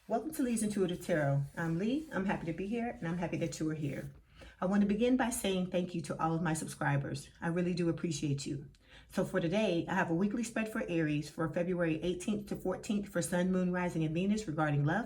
Welcome to Leigh's Intuitive Tarot. I'm Leigh. I'm happy to be here, and I'm happy that you are here. I want to begin by saying thank you to all of my subscribers. I really do appreciate you. So for today, I have a weekly spread for Aries for February 18th to 14th for Sun, Moon, Rising, and Venus regarding love.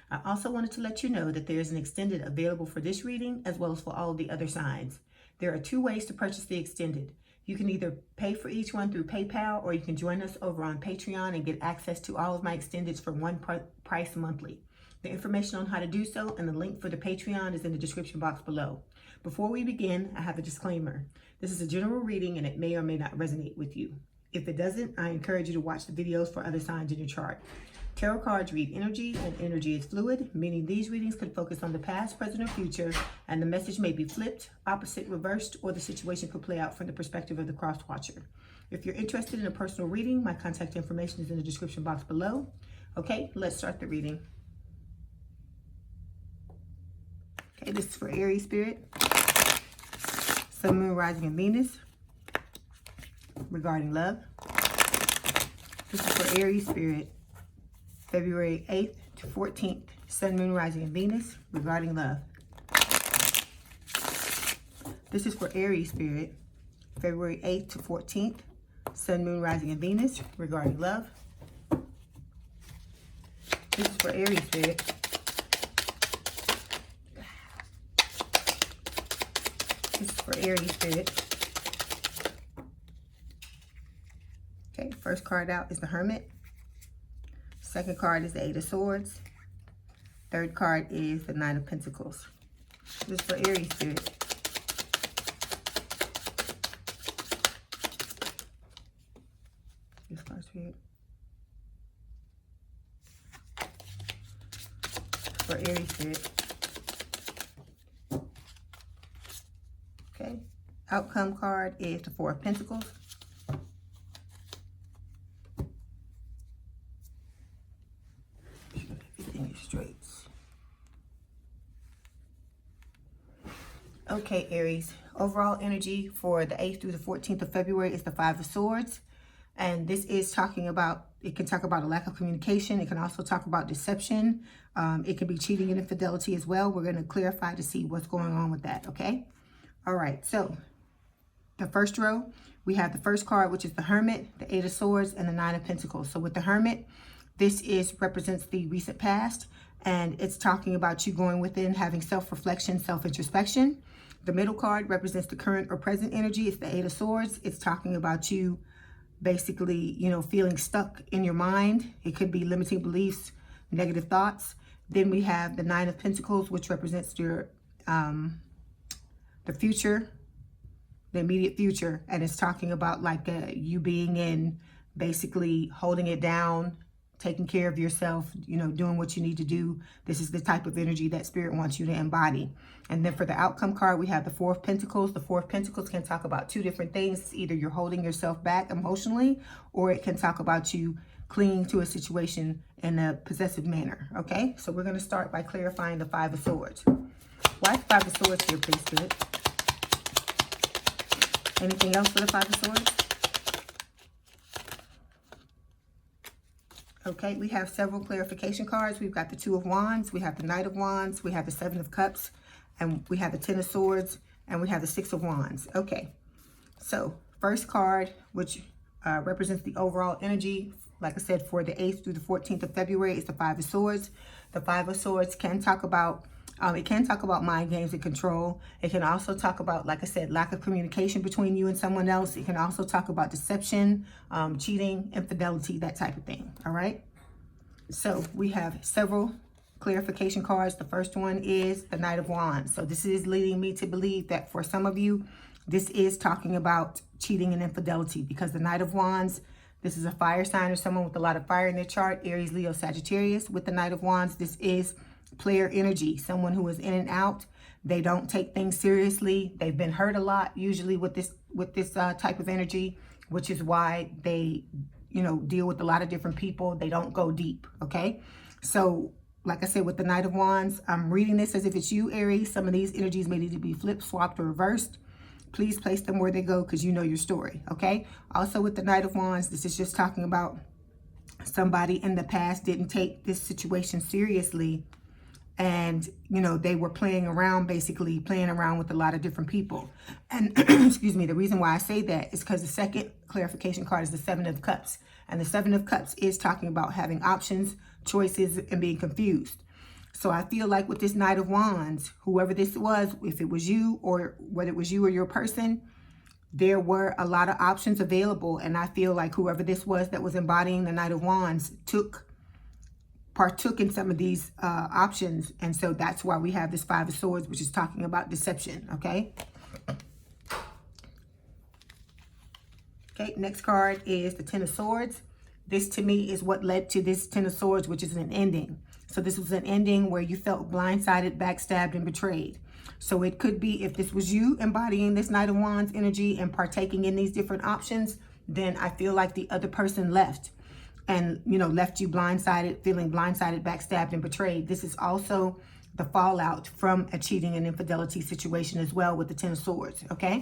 I also wanted to let you know that there is an extended available for this reading as well as for all of the other signs. There are two ways to purchase the extended. You can either pay for each one through PayPal, or you can join us over on Patreon and get access to all of my extendeds for one price monthly. The information on how to do so and the link for the Patreon is in the description box below. Before we begin, I have a disclaimer. This is a general reading and it may or may not resonate with you. If it doesn't, I encourage you to watch the videos for other signs in your chart. Tarot cards read energy, and energy is fluid, meaning these readings could focus on the past, present, or future, and the message may be flipped, opposite, reversed, or the situation could play out from the perspective of the cross-watcher. If you're interested in a personal reading, my contact information is in the description box below. Okay, let's start the reading. Okay, this is for Aries Spirit, Sun, Moon, Rising, and Venus regarding love. This is for Aries Spirit, February 8th to 14th, Sun, Moon, Rising, and Venus regarding love. This is for Aries Spirit, February 8th to 14th, Sun, Moon, Rising, and Venus regarding love. This is for Aries Spirit, this is for Aries Spirit. Okay, first card out is the Hermit. Second card is the Eight of Swords. Third card is the Nine of Pentacles. This is for Aries Spirit. This card's weird. For Aries Spirit. Okay. Outcome card is the Four of Pentacles. Okay, Aries, overall energy for the 8th through the 14th of February is the Five of Swords. And this is talking about, it can talk about a lack of communication. It can also talk about deception. It can be cheating and infidelity as well. We're going to clarify to see what's going on with that, okay? All right, so the first row, we have the first card, which is the Hermit, the Eight of Swords, and the Nine of Pentacles. So with the Hermit, this represents the recent past, and it's talking about you going within, having self-reflection, self-introspection. The middle card represents the current or present energy. It's the Eight of Swords. It's talking about you basically, feeling stuck in your mind. It could be limiting beliefs, negative thoughts. Then we have the Nine of Pentacles, which represents your the future, the immediate future. And it's talking about like you being in, basically holding it down, taking care of yourself, doing what you need to do. This is the type of energy that Spirit wants you to embody. And then for the outcome card, we have the Four of Pentacles. The Four of Pentacles can talk about two different things. It's either you're holding yourself back emotionally, or it can talk about you clinging to a situation in a possessive manner, okay? So we're gonna start by clarifying the Five of Swords. Why is Five of Swords here, please, Spirit? Anything else for the Five of Swords? Okay, we have several clarification cards. We've got the Two of Wands, we have the Knight of Wands, we have the Seven of Cups, and we have the Ten of Swords, and we have the Six of Wands. Okay, so first card, which represents the overall energy, like I said, for the 8th through the 14th of February, is the Five of Swords. The Five of Swords can talk about, mind games and control. It can also talk about, like I said, lack of communication between you and someone else. It can also talk about deception, cheating, infidelity, that type of thing, all right? So we have several clarification cards. The first one is the Knight of Wands. So this is leading me to believe that for some of you, this is talking about cheating and infidelity, because the Knight of Wands, this is a fire sign or someone with a lot of fire in their chart, Aries, Leo, Sagittarius. With the Knight of Wands, this is player energy, someone who is in and out. They don't take things seriously. They've been hurt a lot, usually with this type of energy, which is why they, deal with a lot of different people. They don't go deep, okay? So, like I said, with the Knight of Wands, I'm reading this as if it's you, Aries. Some of these energies may need to be flipped, swapped, or reversed. Please place them where they go, because you know your story, okay? Also with the Knight of Wands, this is just talking about somebody in the past didn't take this situation seriously, and they were playing around, basically playing around with a lot of different people. And excuse me, the reason why I say that is because the second clarification card is the Seven of Cups, and the Seven of Cups is talking about having options, choices, and being confused. So I feel like with this Knight of Wands, whoever this was, if it was you or whether it was you or your person, there were a lot of options available. And I feel like whoever this was that was embodying the Knight of Wands partook in some of these options. And so that's why we have this Five of Swords, which is talking about deception, okay? Okay, next card is the Ten of Swords. This to me is what led to this Ten of Swords, which is an ending. So this was an ending where you felt blindsided, backstabbed, and betrayed. So it could be, if this was you embodying this Knight of Wands energy and partaking in these different options, then I feel like the other person left and, left you blindsided, feeling blindsided, backstabbed, and betrayed. This is also the fallout from a cheating and infidelity situation as well with the Ten of Swords, okay?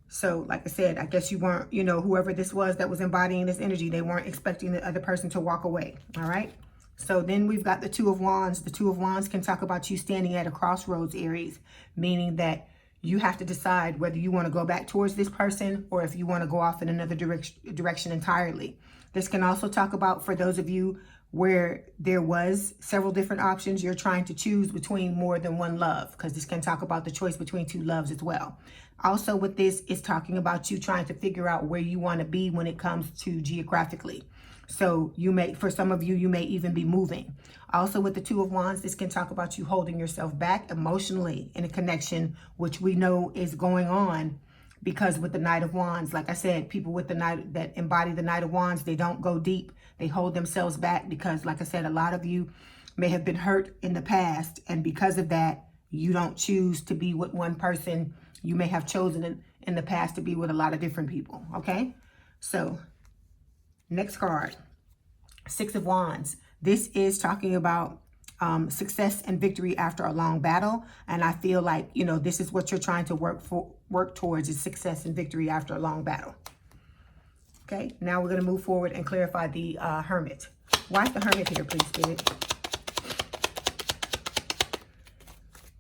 So, like I said, I guess you weren't, whoever this was that was embodying this energy, they weren't expecting the other person to walk away, all right? So then we've got the Two of Wands. The Two of Wands can talk about you standing at a crossroads, Aries, meaning that you have to decide whether you want to go back towards this person or if you want to go off in another direction entirely. This can also talk about, for those of you where there was several different options, you're trying to choose between more than one love, because this can talk about the choice between two loves as well. Also with this, it's talking about you trying to figure out where you want to be when it comes to geographically. So for some of you, you may even be moving. Also with the Two of Wands, this can talk about you holding yourself back emotionally in a connection, which we know is going on, because with the Knight of Wands, like I said, people with the Knight that embody the Knight of Wands, they don't go deep. They hold themselves back because, like I said, a lot of you may have been hurt in the past. And because of that, you don't choose to be with one person. You may have chosen in the past to be with a lot of different people, okay? So next card, Six of Wands. This is talking about success and victory after a long battle. And I feel like, this is what you're trying to work towards, is success and victory after a long battle. Okay, now we're going to move forward and clarify the Hermit. Why is the Hermit here, please, Spirit?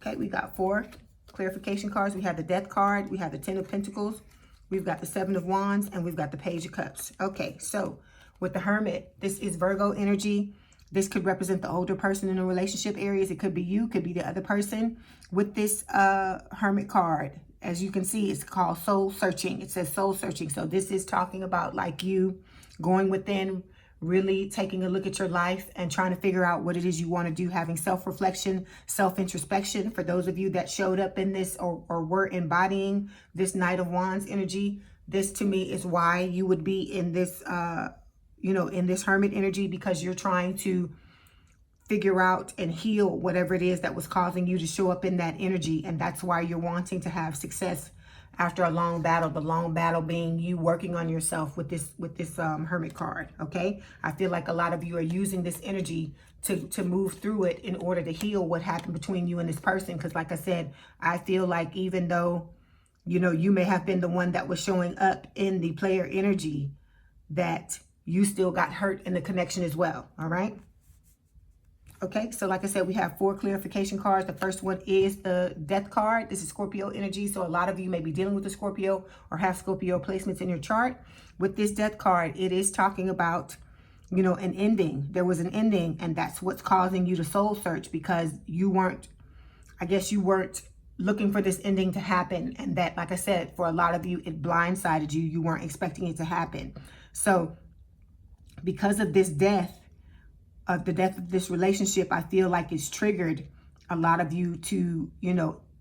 Okay, we got 4 clarification cards. We have the Death card, we have the Ten of Pentacles, we've got the Seven of Wands, and we've got the Page of Cups. Okay, so with the Hermit, this is Virgo energy. This could represent the older person in a relationship, Aries. It could be you, could be the other person. With this Hermit card, as you can see, it's called soul searching. It says soul searching. So this is talking about like you going within, really taking a look at your life and trying to figure out what it is you want to do, having self-reflection, self-introspection. For those of you that showed up in this or were embodying this Knight of Wands energy, this to me is why you would be in this, in this Hermit energy, because you're trying to figure out and heal whatever it is that was causing you to show up in that energy. And that's why you're wanting to have success after a long battle, the long battle being you working on yourself with this Hermit card, okay? I feel like a lot of you are using this energy to move through it in order to heal what happened between you and this person. Because like I said, I feel like even though, you may have been the one that was showing up in the player energy, that you still got hurt in the connection as well, all right? Okay, so like I said, we have 4 clarification cards. The first one is the Death card. This is Scorpio energy. So a lot of you may be dealing with a Scorpio or have Scorpio placements in your chart. With this Death card, it is talking about, an ending. There was an ending, and that's what's causing you to soul search, because you weren't looking for this ending to happen. And that, like I said, for a lot of you, it blindsided you. You weren't expecting it to happen. So because of this death, of the death of this relationship, I feel like it's triggered a lot of you to,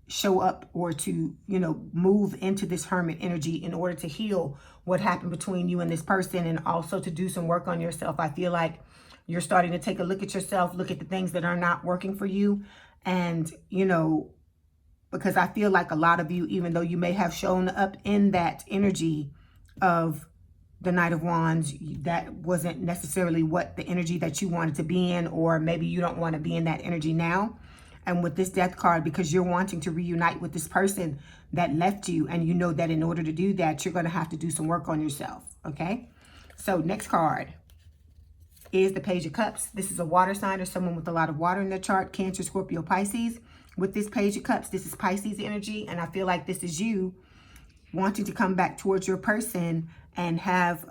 show up or to, move into this Hermit energy in order to heal what happened between you and this person, and also to do some work on yourself. I feel like you're starting to take a look at yourself, look at the things that are not working for you. And, because I feel like a lot of you, even though you may have shown up in that energy of the Knight of Wands, that wasn't necessarily what the energy that you wanted to be in, or maybe you don't want to be in that energy now. And with this Death card, because you're wanting to reunite with this person that left you, and you know that in order to do that, you're going to have to do some work on yourself, okay? So next card, is the Page of Cups. This is a water sign or someone with a lot of water in their chart, Cancer, Scorpio, Pisces. With this Page of Cups, this is Pisces energy, and I feel like this is you wanting to come back towards your person and have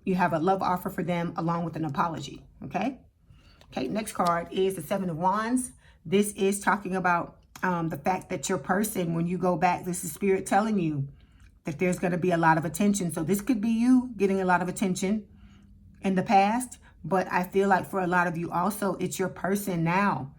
you have a love offer for them along with an apology, okay? Okay, next card is the Seven of Wands. This is talking about the fact that your person, when you go back, this is Spirit telling you that there's going to be a lot of attention. So this could be you getting a lot of attention in the past, but I feel like for a lot of you also, it's your person now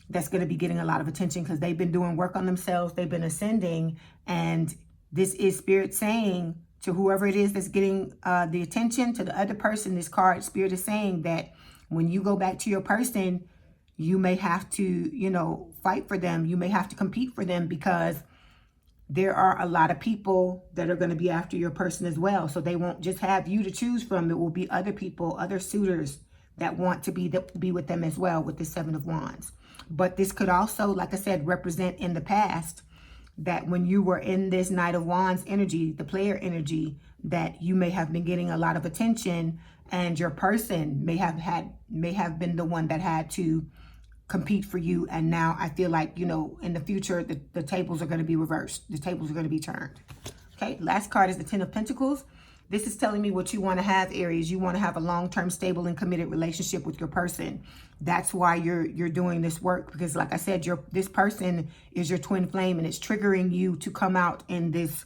that's going to be getting a lot of attention because they've been doing work on themselves. They've been ascending, and this is Spirit saying to whoever it is that's getting the attention, to the other person, this card, Spirit is saying that when you go back to your person, you may have to, you know, fight for them. You may have to compete for them because there are a lot of people that are going to be after your person as well. So they won't just have you to choose from. It will be other people, other suitors that want to be with them as well with the Seven of Wands. But this could also, like I said, represent in the past that when you were in this Knight of Wands energy, the player energy, that you may have been getting a lot of attention, and your person may have been the one that had to compete for you. And now I feel like, you know, in the future, the tables are going to be reversed. The tables are going to be turned. Okay, last card is the Ten of Pentacles. This is telling me what you want to have, Aries. You want to have a long-term, stable, and committed relationship with your person. That's why you're doing this work, because like I said, this person is your twin flame, and it's triggering you to come out in this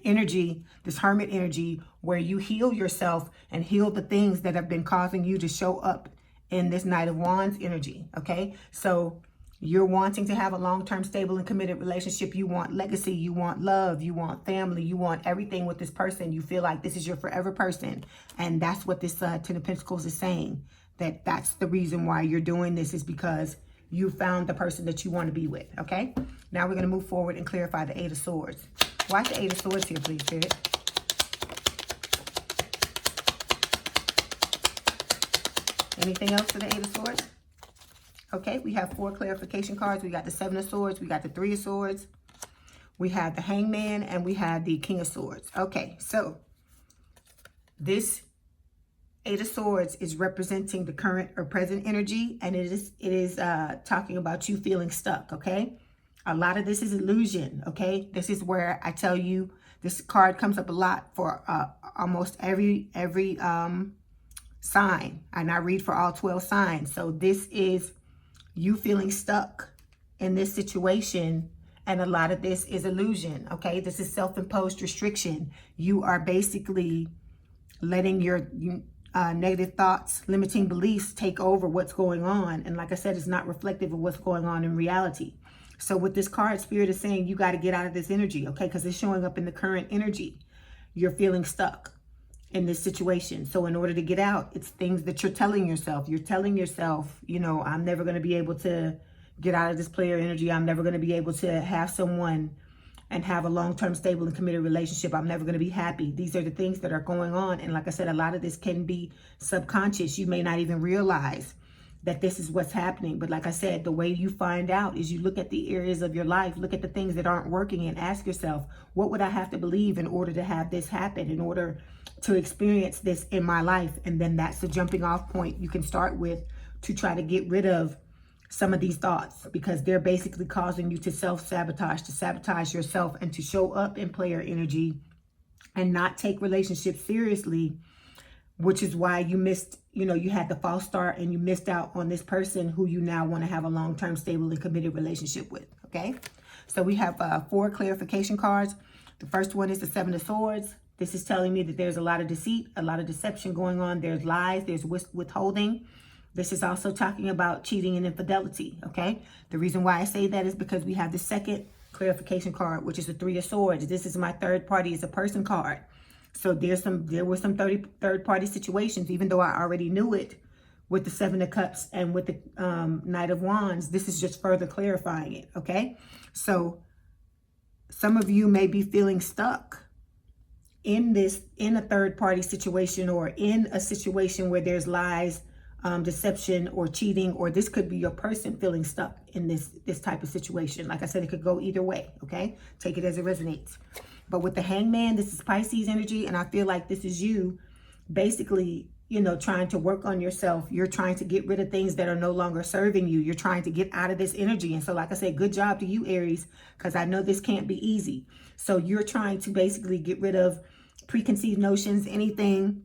energy, this Hermit energy, where you heal yourself and heal the things that have been causing you to show up in this Knight of Wands energy, okay? So you're wanting to have a long-term, stable, and committed relationship. You want legacy, you want love, you want family, you want everything with this person. You feel like this is your forever person, and that's what this Ten of Pentacles is saying, that's the reason why you're doing this, is because you found the person that you want to be with, okay? Now we're going to move forward and clarify the Eight of Swords. Why is the Eight of Swords here, please, Spirit? Anything else for the Eight of Swords? Okay, we have 4 clarification cards. We got the Seven of Swords, we got the Three of Swords, we have the Hangman, and we have the King of Swords. Okay, so this Eight of Swords is representing the current or present energy, and it is talking about you feeling stuck, okay? A lot of this is illusion, okay? This is where I tell you, this card comes up a lot for almost every sign, and I read for all 12 signs. So this is you feeling stuck in this situation, and a lot of this is illusion, okay? This is self-imposed restriction. You are basically letting your negative thoughts, limiting beliefs take over what's going on, and like I said, it's not reflective of what's going on in reality. So with this card, Spirit is saying you got to get out of this energy, okay? Because it's showing up in the current energy. You're feeling stuck in this situation. So in order to get out, it's things that you're telling yourself. You're telling yourself, you know, I'm never going to be able to get out of this player energy. I'm never going to be able to have someone and have a long-term, stable, and committed relationship. I'm never going to be happy. These are the things that are going on. And like I said, a lot of this can be subconscious. You may not even realize that this is what's happening. But like I said, the way you find out is you look at the areas of your life, look at the things that aren't working, and ask yourself, what would I have to believe in order to have this happen, in order to experience this in my life? And then that's the jumping off point you can start with to try to get rid of some of these thoughts, because they're basically causing you to self-sabotage, to sabotage yourself, and to show up in player energy and not take relationships seriously, which is why you missed, you know, you had the false start and you missed out on this person who you now want to have a long-term, stable, and committed relationship with, okay? So we have 4 clarification cards. The first one is the Seven of Swords. This is telling me that there's a lot of deceit, a lot of deception going on. There's lies, there's withholding. This is also talking about cheating and infidelity, okay? The reason why I say that is because we have the second clarification card, which is the Three of Swords. This is my third party as a person card. So there were some third-party situations, even though I already knew it with the Seven of Cups and with the Knight of Wands. This is just further clarifying it, okay? So some of you may be feeling stuck in a third-party situation, or in a situation where there's lies, deception, or cheating, or this could be your person feeling stuck in this type of situation. Like I said, it could go either way, okay? Take it as it resonates. But with the Hangman, this is Pisces energy, and I feel like this is you basically you know, trying to work on yourself. You're trying to get rid of things that are no longer serving you. You're trying to get out of this energy. And so, like I said, good job to you, Aries, because I know this can't be easy. So you're trying to basically get rid of preconceived notions, anything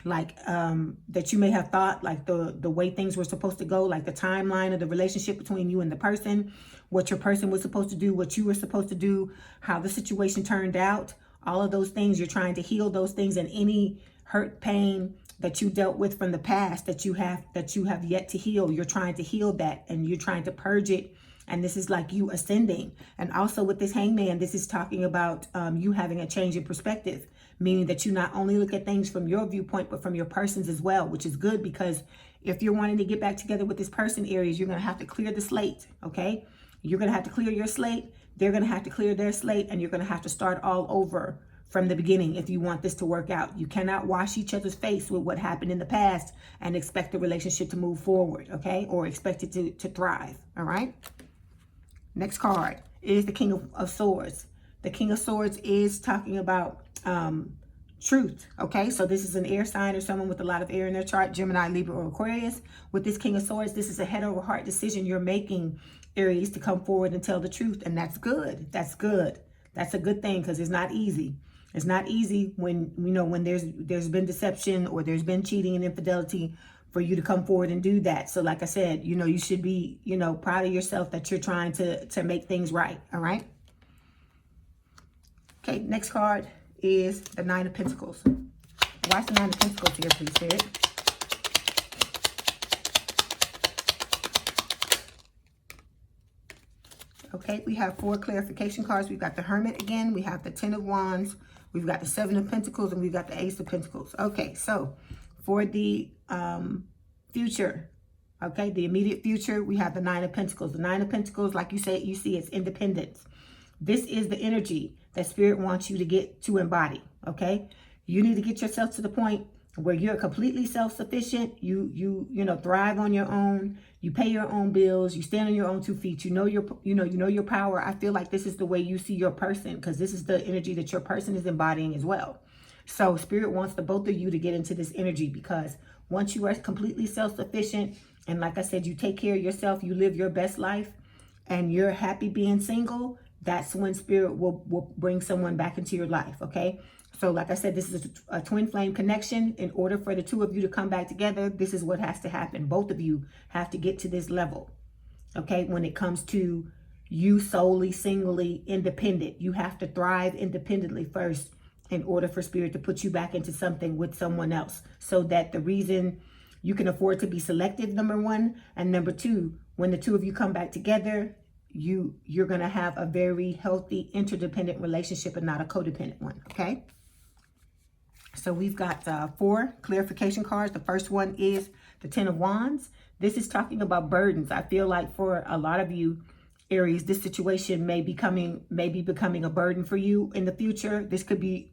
like that you may have thought, like the way things were supposed to go, like the timeline of the relationship between you and the person, what your person was supposed to do, what you were supposed to do, how the situation turned out, all of those things. You're trying to heal those things, and any hurt, pain that you dealt with from the past that you have yet to heal. You're trying to heal that, and you're trying to purge it. And this is like you ascending. And also with this Hangman, this is talking about you having a change in perspective, meaning that you not only look at things from your viewpoint, but from your person's as well, which is good, because if you're wanting to get back together with this person, Aries, you're going to have to clear the slate, okay? You're going to have to clear your slate. They're going to have to clear their slate, and you're going to have to start all over from the beginning if you want this to work out. You cannot wash each other's face with what happened in the past and expect the relationship to move forward, okay? Or expect it to thrive, all right? Next card is the King of Swords. The King of Swords is talking about truth, okay? So this is an air sign or someone with a lot of air in their chart, Gemini, Libra, or Aquarius. With this King of Swords, this is a head over heart decision you're making, Aries, to come forward and tell the truth. And that's good. That's good. That's a good thing, because it's not easy. It's not easy when, you know, when there's been deception or there's been cheating and infidelity, for you to come forward and do that. So like I said, you know, you should be, you know, proud of yourself that you're trying to make things right. All right. Okay. Next card is the Nine of Pentacles. Watch the Nine of Pentacles here, please, Spirit. Okay. We have 4 clarification cards. We've got the Hermit again. We have the 10 of Wands. We've got the 7 of Pentacles, and we've got the Ace of Pentacles. Okay. So for the future, okay, the immediate future, we have the 9 of Pentacles. The 9 of Pentacles, like you say, you see, it's independence. This is the energy that Spirit wants you to get to embody, okay? You need to get yourself to the point where you're completely self-sufficient. You know, thrive on your own. You pay your own bills. You stand on your own 2 feet. You know your power. I feel like this is the way you see your person, because this is the energy that your person is embodying as well. So Spirit wants the both of you to get into this energy, because once you are completely self-sufficient, and like I said, you take care of yourself, you live your best life, and you're happy being single, that's when Spirit will bring someone back into your life, okay? So like I said, this is a twin flame connection. In order for the 2 of you to come back together, this is what has to happen. Both of you have to get to this level, okay? When it comes to you solely, singly, independent, you have to thrive independently first, in order for Spirit to put you back into something with someone else, so that the reason you can afford to be selective, number 1, and number 2, when the 2 of you come back together, you're going to have a very healthy interdependent relationship and not a codependent one, okay? So we've got 4 clarification cards. The first one is the 10 of Wands. This is talking about burdens. I feel like for a lot of you, Aries, this situation may be becoming a burden for you in the future. This could be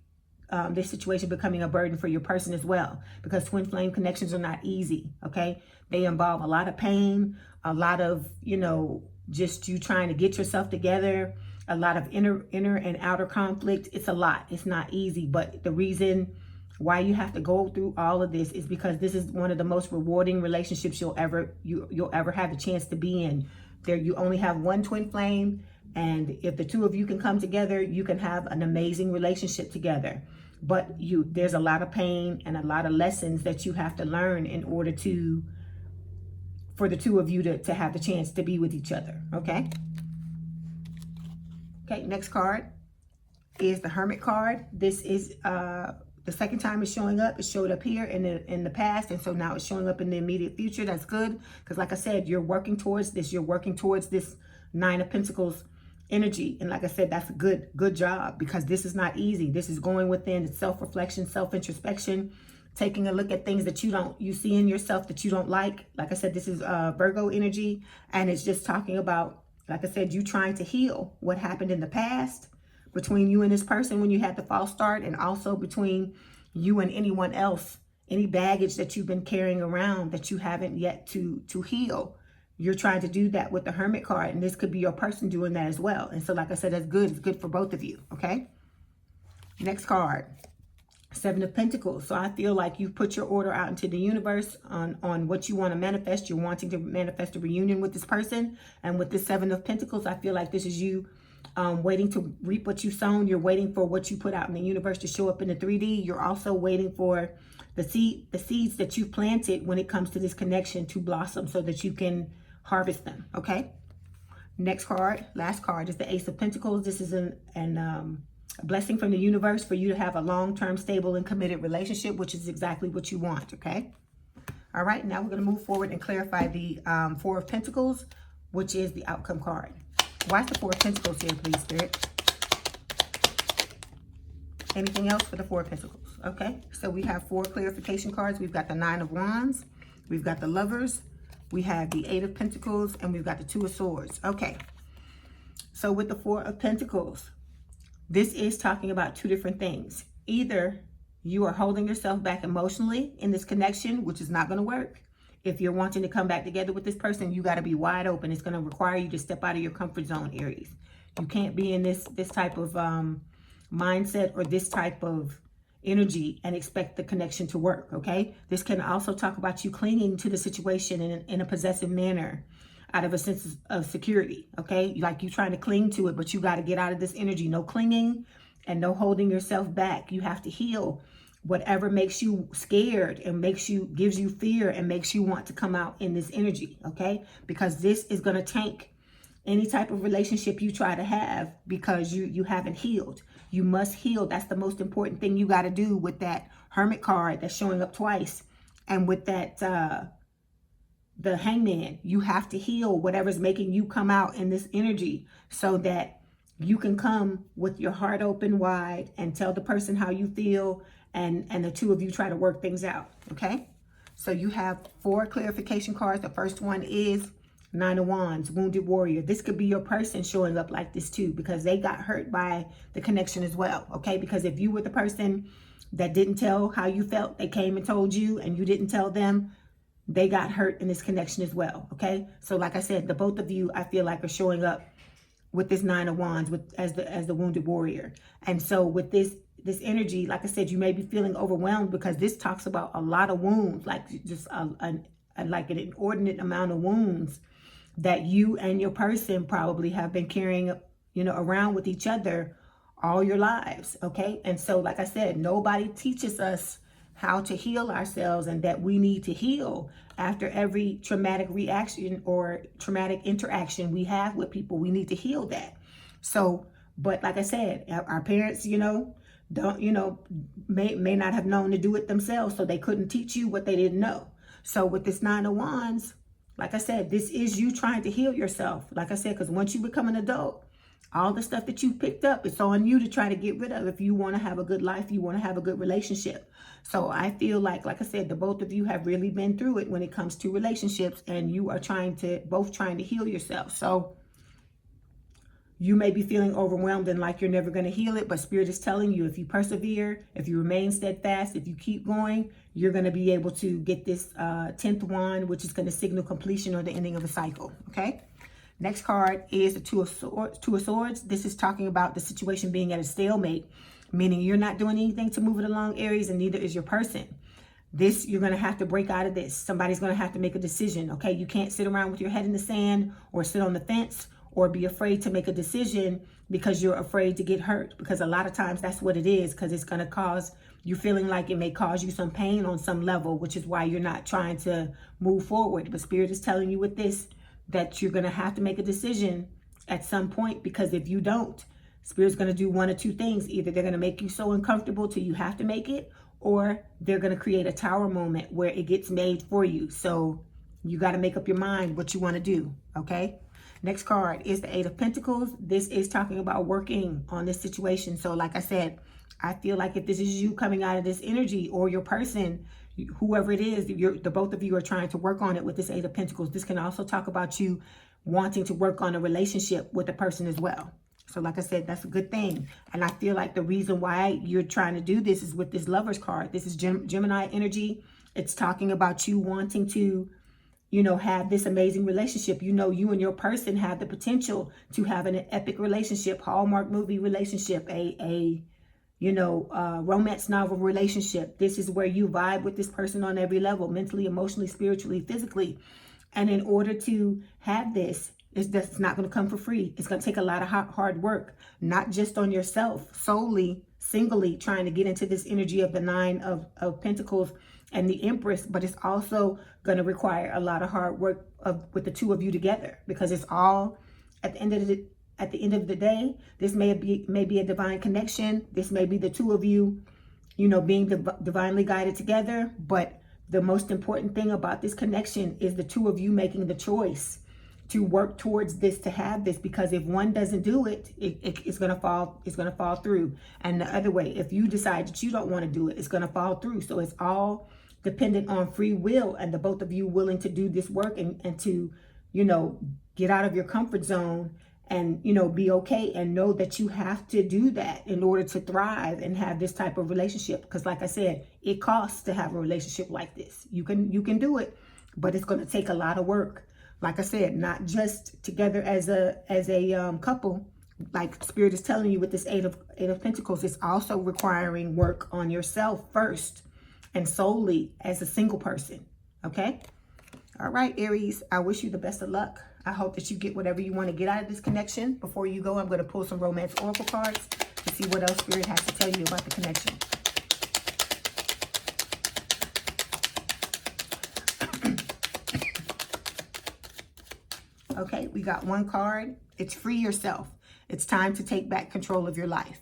this situation becoming a burden for your person as well, because twin flame connections are not easy, okay? They involve a lot of pain, a lot of, you know, just you trying to get yourself together, a lot of inner and outer conflict. It's a lot. It's not easy, but the reason why you have to go through all of this is because this is one of the most rewarding relationships you'll ever have a chance to be in. There, you only have one twin flame, and if the 2 of you can come together, you can have an amazing relationship together. But there's a lot of pain and a lot of lessons that you have to learn in order for the 2 of you to have the chance to be with each other, okay? Okay, next card is the Hermit card. This is the second time it's showing up. It showed up here in the past, and so now it's showing up in the immediate future. That's good, because like I said, you're working towards this. You're working towards this 9 of Pentacles energy, and like I said, that's a good job, because this is not easy. This is going within. It's self-reflection, self-introspection, taking a look at things that you see in yourself that you don't like. Like I said, this is Virgo energy, and it's just talking about, like I said, you trying to heal what happened in the past between you and this person when you had the false start, and also between you and anyone else, any baggage that you've been carrying around that you haven't yet to heal. You're trying to do that with the Hermit card, and this could be your person doing that as well. And so, like I said, that's good. It's good for both of you, okay? Next card, Seven of Pentacles. So I feel like you put your order out into the universe on what you want to manifest. You're wanting to manifest a reunion with this person. And with the Seven of Pentacles, I feel like this is you waiting to reap what you sown. You're waiting for what you put out in the universe to show up in the 3D. You're also waiting for the seeds that you've planted when it comes to this connection to blossom so that you can harvest them. Okay. Next card, last card, is the Ace of Pentacles. This is a blessing from the universe for you to have a long-term, stable, and committed relationship, which is exactly what you want, okay? All right, now we're going to move forward and clarify the Four of Pentacles, which is the outcome card. Why is the Four of Pentacles here, please, Spirit? Anything else for the Four of Pentacles? Okay, so we have 4 clarification cards. We've got the Nine of Wands. We've got the Lovers. We have the Eight of Pentacles. And we've got the Two of Swords. Okay, so with the Four of Pentacles, this is talking about 2 different things. Either you are holding yourself back emotionally in this connection, which is not going to work. If you're wanting to come back together with this person, you got to be wide open. It's going to require you to step out of your comfort zone, Aries. You can't be in this type of mindset or this type of energy and expect the connection to work, okay? This can also talk about you clinging to the situation in a possessive manner out of a sense of security, okay? Like you trying to cling to it, but you got to get out of this energy. No clinging and no holding yourself back. You have to heal whatever makes you scared and gives you fear and makes you want to come out in this energy, okay? Because this is going to tank any type of relationship you try to have because you haven't healed. You must heal. That's the most important thing you got to do with that Hermit card that's showing up twice. And with that, the Hangman, you have to heal whatever's making you come out in this energy so that you can come with your heart open wide and tell the person how you feel, and the 2 of you try to work things out, okay? So you have 4 clarification cards. The first one is Nine of Wands, Wounded Warrior. This could be your person showing up like this too, because they got hurt by the connection as well, okay? Because if you were the person that didn't tell how you felt, they came and told you and you didn't tell them, they got hurt in this connection as well, okay? So like I said, the both of you, I feel like, are showing up with this Nine of Wands as the Wounded Warrior. And so with this energy, like I said, you may be feeling overwhelmed because this talks about a lot of wounds, like just like an inordinate amount of wounds that you and your person probably have been carrying, around with each other all your lives, okay? And so, like I said, nobody teaches us how to heal ourselves, and that we need to heal after every traumatic reaction or traumatic interaction we have with people. We need to heal that. So, but like I said, our parents, may not have known to do it themselves, so they couldn't teach you what they didn't know. So with this Nine of Wands, like I said, this is you trying to heal yourself. Like I said, because once you become an adult, all the stuff that you picked up, it's on you to try to get rid of if you want to have a good life, you want to have a good relationship. So I feel like I said, the both of you have really been through it when it comes to relationships, and you are both trying to heal yourself. So you may be feeling overwhelmed and like you're never going to heal it, but Spirit is telling you, if you persevere, if you remain steadfast, if you keep going, you're going to be able to get this 10th wand, which is going to signal completion or the ending of a cycle, okay? Next card is the Two of Swords. This is talking about the situation being at a stalemate, meaning you're not doing anything to move it along, Aries, and neither is your person. You're going to have to break out of this. Somebody's going to have to make a decision, okay? You can't sit around with your head in the sand or sit on the fence or be afraid to make a decision because you're afraid to get hurt. Because a lot of times that's what it is, because it's going to cause you feeling like it may cause you some pain on some level, which is why you're not trying to move forward. But Spirit is telling you with this that you're going to have to make a decision at some point, because if you don't, Spirit's going to do one or two things. Either they're going to make you so uncomfortable till you have to make it, or they're going to create a tower moment where it gets made for you. So you got to make up your mind what you want to do, okay? Next card is the Eight of Pentacles. This is talking about working on this situation. So like I said, I feel like if this is you coming out of this energy, or your person, whoever it is, the both of you are trying to work on it with this Eight of Pentacles. This can also talk about you wanting to work on a relationship with a person as well. So like I said, that's a good thing. And I feel like the reason why you're trying to do this is with this Lovers card. This is Gemini energy. It's talking about you wanting to, have this amazing relationship. You and your person have the potential to have an epic relationship, Hallmark movie relationship, a romance novel relationship. This is where you vibe with this person on every level, mentally, emotionally, spiritually, physically. And in order to have this, it's not going to come for free. It's going to take a lot of hard work, not just on yourself, solely, singly trying to get into this energy of the Nine of Pentacles and the Empress, but it's also going to require a lot of hard work with the two of you together, because it's all at the end of the day, this may be a divine connection. This may be the two of you, being divinely guided together. But the most important thing about this connection is the two of you making the choice to work towards this, to have this, because if one doesn't do it, it's going to fall through. And the other way, if you decide that you don't want to do it, it's going to fall through. So it's all dependent on free will and the both of you willing to do this work and to, get out of your comfort zone and, be okay and know that you have to do that in order to thrive and have this type of relationship. Because like I said, it costs to have a relationship like this. You can do it, but it's going to take a lot of work. Like I said, not just together as a couple, like Spirit is telling you with this Eight of Pentacles. It's also requiring work on yourself first and solely as a single person. Okay? All right, Aries, I wish you the best of luck. I hope that you get whatever you want to get out of this connection. Before you go, I'm going to pull some romance oracle cards to see what else Spirit has to tell you about the connection. Okay, we got one card. It's free yourself. It's time to take back control of your life.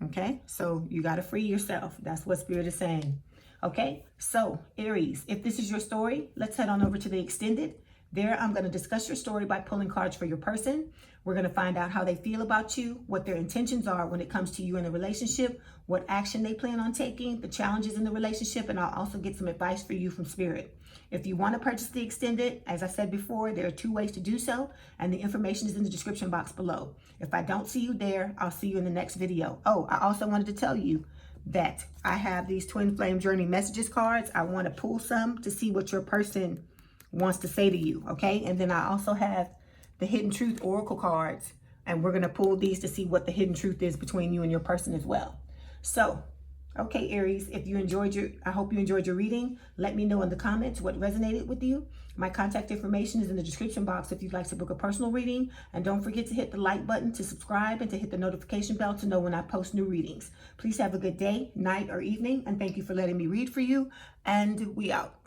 Okay, so you got to free yourself. That's what Spirit is saying. Okay, so Aries, if this is your story, let's head on over to the extended. There, I'm going to discuss your story by pulling cards for your person. We're going to find out how they feel about you, what their intentions are when it comes to you in a relationship, what action they plan on taking, the challenges in the relationship, and I'll also get some advice for you from Spirit. If you want to purchase the extended, as I said before, there are 2 ways to do so, and the information is in the description box below. If I don't see you there, I'll see you in the next video. Oh, I also wanted to tell you that I have these Twin Flame Journey Messages cards. I want to pull some to see what your person wants to say to you, okay? And then I also have the Hidden Truth Oracle cards, and we're going to pull these to see what the hidden truth is between you and your person as well. So, okay, Aries, if you I hope you enjoyed your reading. Let me know in the comments what resonated with you. My contact information is in the description box if you'd like to book a personal reading. And don't forget to hit the like button to subscribe and to hit the notification bell to know when I post new readings. Please have a good day, night, or evening, and thank you for letting me read for you. And we out.